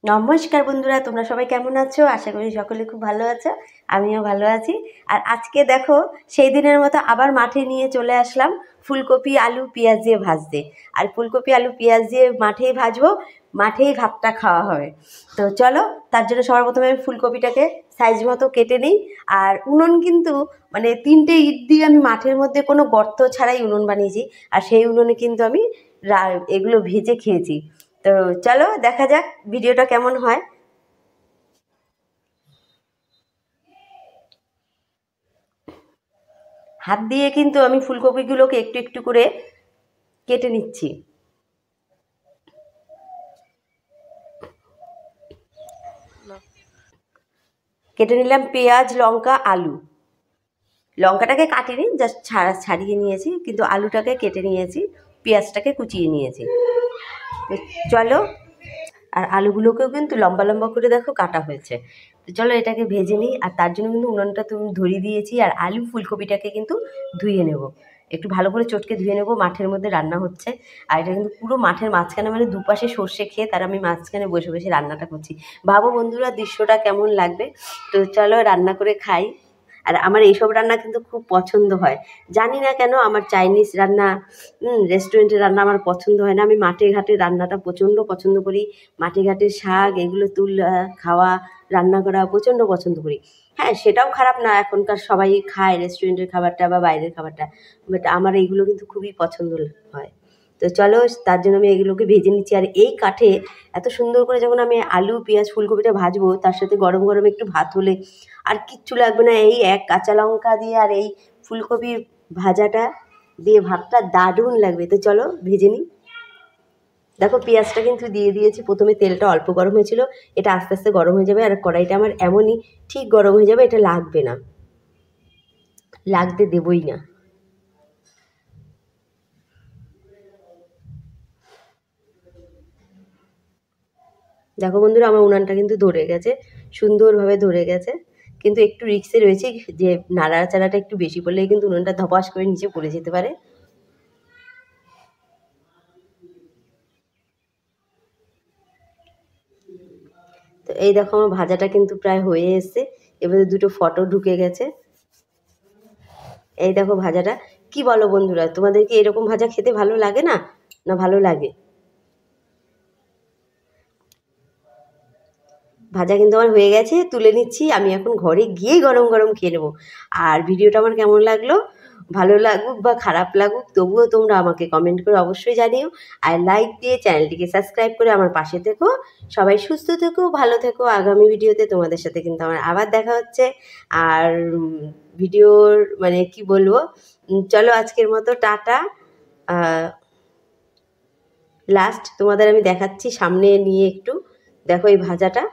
নমস্কার বন্ধুরা, তোমরা সবাই কেমন আছো? আশা করি সকলে খুব ভালো আছো। আমিও ভালো আছি। আর আজকে দেখো, সেই দিনের মতো আবার মাঠে নিয়ে চলে আসলাম ফুলকপি আলু পেঁয়াজ দিয়ে ভাজতে। আর ফুলকপি আলু পেঁয়াজ দিয়ে মাঠেই ভাজবো, মাঠেই ভাতটা খাওয়া হবে। তো চলো, তার জন্য সবার প্রথমে আমি ফুলকপিটাকে সাইজ মতো কেটে নিই। আর উনুন কিন্তু মানে 3টে ইট দিয়ে আমি মাঠের মধ্যে কোনো গর্ত ছাড়াই উনুন বানিয়েছি। আর সেই উনুনে কিন্তু আমি এগুলো ভেজে খেয়েছি। তো চলো দেখা যাক ভিডিওটা কেমন হয়। হাত দিয়ে কিন্তু আমি ফুলকপিগুলোকে একটু একটু করে কেটে নিচ্ছি। কেটে নিলাম পেঁয়াজ, লঙ্কা, আলু। লঙ্কাটাকে কাটিনি, জাস্ট ছাড়িয়ে নিয়েছি, কিন্তু আলুটাকে কেটে নিয়েছি, পেঁয়াজটাকে কুচিয়ে নিয়েছি। তো চলো, আর আলুগুলোকেও কিন্তু লম্বা লম্বা করে দেখো কাটা হয়েছে। তো চলো এটাকে ভেজে নিই। আর তার জন্য কিন্তু উনুনটা তুমি ধরিয়ে দিয়েছি। আর আলু ফুলকপিটাকে কিন্তু ধুয়ে নেব, একটু ভালো করে চটকে ধুয়ে নেব। মাঠের মধ্যে রান্না হচ্ছে, আর এটা কিন্তু পুরো মাঠের মাঝখানে, মানে দুপাশে সর্ষে খেয়ে তার আমি মাঝখানে বসে বসে রান্নাটা করছি। ভাবো বন্ধুরা দৃশ্যটা কেমন লাগবে। তো চলো রান্না করে খাই। আর আমার এইসব রান্না কিন্তু খুব পছন্দ হয়, জানি না কেন। আমার চাইনিজ রান্না, রেস্টুরেন্টের রান্না আমার পছন্দ হয় না। আমি মাঠে ঘাটে রান্নাটা প্রচণ্ড পছন্দ করি। মাঠে ঘাটের শাক এগুলো খাওয়া, রান্না করা প্রচণ্ড পছন্দ করি। হ্যাঁ, সেটাও খারাপ না, এখনকার সবাই খায় রেস্টুরেন্টের খাবারটা বা বাইরের খাবারটা, বাট আমার এইগুলো কিন্তু খুবই পছন্দ হয়। তো চলো, তার জন্য আমি এগুলোকে ভেজে নিচ্ছি। আর এই কাঠে এত সুন্দর করে যখন আমি আলু পেঁয়াজ ফুলকপিটা ভাজবো, তার সাথে গরম গরম একটু ভাত হলে আর কিচ্ছু লাগবে না। এই এক কাঁচা লঙ্কা দিয়ে আর এই ফুলকপি ভাজাটা দিয়ে ভাতটা দারুণ লাগবে। তো চলো ভেজে নিই। দেখো পেঁয়াজটা কিন্তু দিয়ে দিয়েছি। প্রথমে তেলটা অল্প গরম হয়েছিল, এটা আস্তে আস্তে গরম হয়ে যাবে। আর কড়াইটা আমার এমনই ঠিক গরম হয়ে যাবে, এটা লাগবে না, লাগতে দেবই না। দেখো বন্ধুরা, আমার উনানটা কিন্তু ধরে গেছে, সুন্দরভাবে ধরে গেছে। কিন্তু একটু রিস্কে রয়েছে যে নাড়াচাড়াটা একটু বেশি পড়লেই কিন্তু উনুনটা ধপাস করে নিচে পড়ে যেতে পারে। তো এই দেখো, আমার ভাজাটা কিন্তু প্রায় হয়ে এসছে। এবারে দুটো ফটো ঢুকে গেছে। এই দেখো ভাজাটা। কি বলো বন্ধুরা, তোমাদের কি এরকম ভাজা খেতে ভালো লাগে না? না ভালো লাগে? ভাজা কিন্তু আমার হয়ে গেছে, তুলে নিচ্ছি। আমি এখন ঘরে গিয়েই গরম গরম খেয়ে নেবো। আর ভিডিওটা আমার কেমন লাগলো, ভালো লাগুক বা খারাপ লাগুক, তবুও তোমরা আমাকে কমেন্ট করে অবশ্যই জানিও। আর লাইক দিয়ে চ্যানেলটিকে সাবস্ক্রাইব করে আমার পাশে থেকো। সবাই সুস্থ থেকো, ভালো থেকো। আগামী ভিডিওতে তোমাদের সাথে কিন্তু আমার আবার দেখা হচ্ছে। আর ভিডিওর মানে কি বলবো, চলো আজকের মতো টাটা। লাস্ট তোমাদের আমি দেখাচ্ছি সামনে নিয়ে একটু, দেখো এই ভাজাটা।